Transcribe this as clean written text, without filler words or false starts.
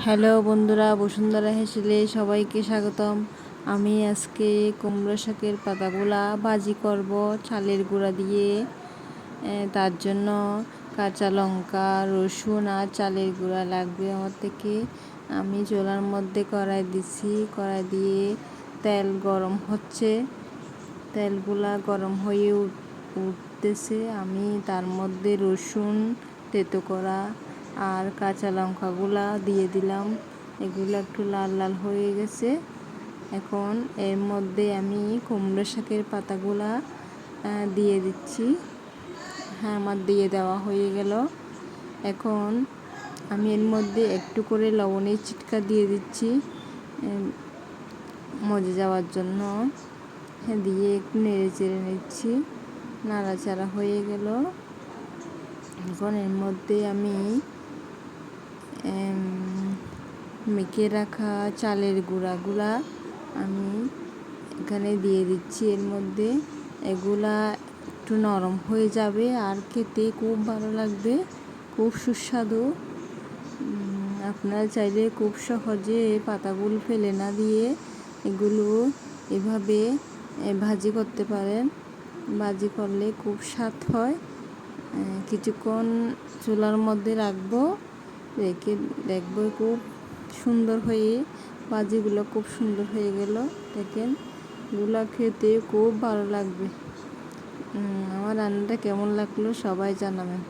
Hello বন্ধুরা, বসুন্ধরা হেসেলে সবাইকে স্বাগতম। আমি আজকে কুমড়ো শাকের পাতাগুলা ভাজি করব চালের গুঁড়া দিয়ে। তার জন্য কাঁচা লঙ্কা, রসুন আর চালের গুঁড়া লাগবে আমার থেকে। আমি চুলার মধ্যে কড়াই দিছি, কড়াই দিয়ে তেল গরম হচ্ছে, তেলগুলা গরম হয়ে উঠতেছে। আমি তার মধ্যে রসুন তেতো করা আর কাঁচা লঙ্কাগুলা দিয়ে দিলাম। এগুলো একটু লাল লাল হয়ে গেছে। এখন এর মধ্যে আমি কুমড়ো শাকের পাতাগুলা দিয়ে দিচ্ছি। হ্যাঁ, আমার দিয়ে দেওয়া হয়ে গেল। এখন আমি এর মধ্যে একটু করে লবণের চিটকা দিয়ে দিচ্ছি মজে যাওয়ার জন্য। দিয়ে একটু নেড়ে চেড়ে নিচ্ছি। নাড়াচাড়া হয়ে গেল। এখন এর মধ্যে আমি মেখে রাখা চালের গুঁড়াগুলা আমি এখানে দিয়ে দিচ্ছি এর মধ্যে। এগুলা একটু নরম হয়ে যাবে আর খেতে খুব ভালো লাগবে, খুব সুস্বাদু। আপনারা চাইলে খুব সহজে পাতাগুলো ফেলে না দিয়ে এগুলো এভাবে ভাজি করতে পারেন। ভাজি করলে খুব স্বাদ হয়। কিছুক্ষণ চুলার মধ্যে রাখবো, রেখে দেখবো খুব সুন্দর হয়ে ভাজিগুলো খুব সুন্দর হয়ে গেল। দেখেন, এগুলো খেতে খুব ভালো লাগবে। আমার রান্নাটা কেমন লাগলো সবাই জানাবেন।